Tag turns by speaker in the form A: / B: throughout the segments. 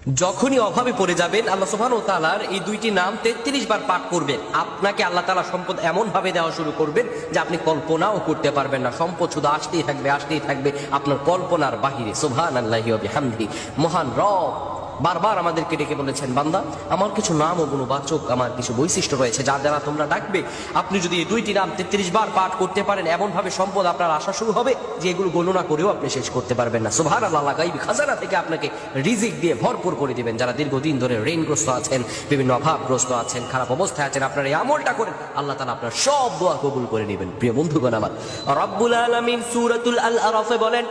A: যখনই অভাবে পড়ে যাবেন আল্লাহ সুবহানাহু ওয়া তাআলার এই দুইটি নাম 33 বার পাঠ করবেন, আপনাকে আল্লাহ তাআলা সম্পদ এমন ভাবে দেওয়া শুরু করবেন যে আপনি কল্পনাও করতে পারবেন না। সম্পদ শুধু আসতেই থাকবে আপনার কল্পনার বাহিরে। সুবহানাল্লাহি ওয়া বিহামদিহি। মহান রব বারবার আমাদেরকে ডেকে বলেছেন, বান্দা আমার কিছু নাম ও গুণবাচক, আমার কিছু বৈশিষ্ট্য রয়েছে যার দ্বারা তোমরা ডাকবে। আপনি যদি এই দুইটি নাম 33 বার পাঠ করতে পারেন, এমন ভাবে সম্পদ আপনার আসা শুরু হবে যে এগুলো গণনা করেও আপনি শেষ করতে পারবেন না। সুবহানাল্লাহ। গায়বী খাজানা থেকে আপনাকে রিজিক দিয়ে ভরপুর করে দিবেন। যারা দীর্ঘদিন ধরে ঋণগ্রস্ত আছেন, বিভিন্ন অভাবগ্রস্ত আছেন, খারাপ অবস্থায় আছেন, আপনারা এই আমলটা করেন, আল্লাহ তাআলা আপনার সব দোয়া কবুল করে নেবেন। প্রিয় বন্ধুগণ আমার, রব্বুল আলামিন সূরাতুল আল-আরাফে বলেন,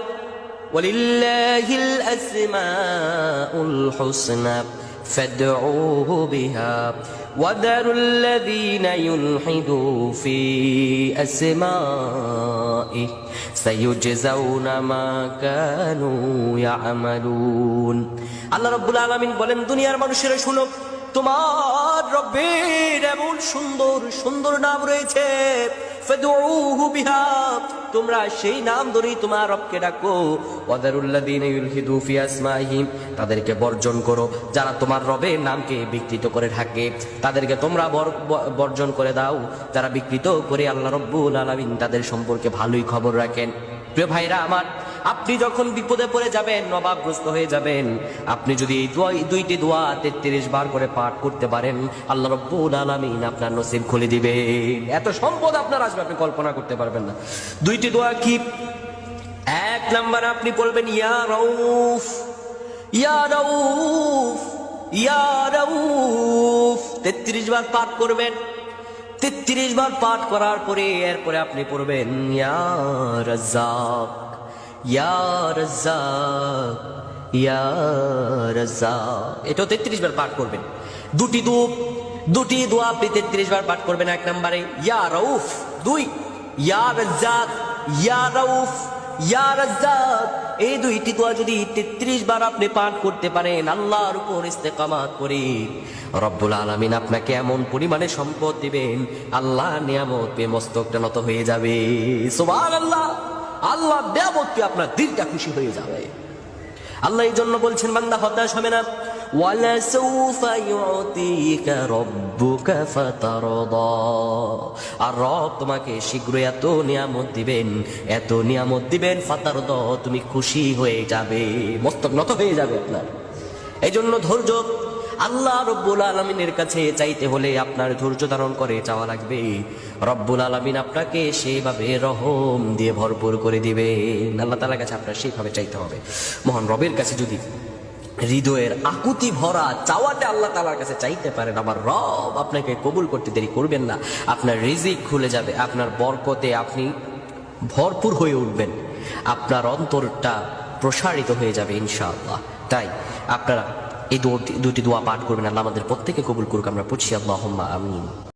A: ওয়ালিল্লাহিল আসমাউল হুসনা ফাদউহু বিহা ওয়াদারুল্লাযীনা ইউলহিদু ফি আসমাইহি সাইয়ুজজাউনা মা কানু ইয়ামালুন। আল্লাহ রাব্বুল আলামিন বলেন, দুনিয়ার মানুষেরা শুনো, তোমার রব্বের এমন সুন্দর সুন্দর নাম রয়েছে, ফাদউহু বিহা, তোমরা সেই নাম ধরেই তোমার রবকে ডাকো। ওয়াদারুল্লাযীনা ইউলহিদু ফি আসমাইহি, তাদেরকে বর্জন করো যারা তোমার রবের নামকে বিকৃত করে থাকে, তাদেরকে তোমরা বর্জন করে দাও যারা বিকৃত করে আল্লাহ রাব্বুল আলামিন তাদের সম্পর্কে ভালোই খবর রাখেন। প্রিয় ভাইরা আমার, আপনি যখন বিপদে পড়ে যাবেন, অভাবগ্রস্ত হয়ে যাবেন, আপনি যদি এই দুইটি দোয়া 33 বার করে পাঠ করতে পারেন, আল্লাহ রাব্বুল আলামিন আপনার নসিব খুলে দিবেন। এত সম্পদ আপনার আসবে আপনি কল্পনা করতে পারবেন না। দুইটি দোয়া কি? এক নাম্বার আপনি বলবেন, ইয়া রাউফ, ইয়া রাউফ, ইয়া রাউফ, 33 বার পাঠ করবেন। 33 বার পাঠ করার পরে এরপরে আপনি পড়বেন, ইয়া রাজ্জাক, ইয়া রাজ্জাক, ইয়া রাজ্জাক। এটাও 33 বার পাঠ করবেন। দুটি দোয়া আপনি 33 বার পাঠ করবেন। এক নম্বরে ইয়া রাউফ, দুই ইয়া রাজ্জাক, ইয়া রাউফ, ইয়া রাজ্জাক। এই দুইটি দোয়া যদি 33 বার আপনি পাঠ করতে পারেন, আল্লাহর উপর ইস্তেকামাত করে, রব্বুল আলামিন আপনাকে এমন পরিমাণে সম্পদ দিবেন, আল্লাহ নিয়ামত পেয়ে মস্তকটা নত হয়ে যাবে। সুবহানাল্লাহ। আল্লাহ নিয়ামত পেয়ে আপনার দিলটা খুশি হয়ে যাবে। আল্লাহ এই জন্য বলছেন, বান্দা হতাশ হবে না। ওয়ালা সাউফা ইউতিকা রাব্বুকা ফাতারদা, আর রব তোমাকে শীঘ্রই এত নিয়ামত দিবেন, ফাতারদা, তুমি খুশি হয়ে যাবে, মস্তক নত হয়ে যাবে আপনার। এই জন্য ধৈর্য, আল্লাহ রব্বুল আলামিনের কাছে চাইতে হলে আপনার ধৈর্য ধারণ করে চাওয়া লাগবে। রব্বুল আলামিন আপনাকে সেইভাবে রহম দিয়ে ভরপুর করে দিবেন। আল্লাহ তাআলার কাছে আপনার সেইভাবে চাইতে হবে। মহান রবের কাছে যদি হৃদয়ের আকুতি ভরা চাওয়াটা আল্লাহ তাআলার কাছে চাইতে পারেন, আমার রব আপনাকে কবুল করতে দেরি করবেন না। আপনার রিজিক খুলে যাবে, আপনার বরকতে আপনি ভরপুর হয়ে উঠবেন, আপনার অন্তরটা প্রসারিত হয়ে যাবে ইনশাআল্লাহ। তাই আপনারা এই দুটি দোয়া পাঠ করবেন। আল্লাহ আমাদের প্রত্যেকে কবুল করুক। আমরা পড়ছি আল্লাহুম্মা আমিন।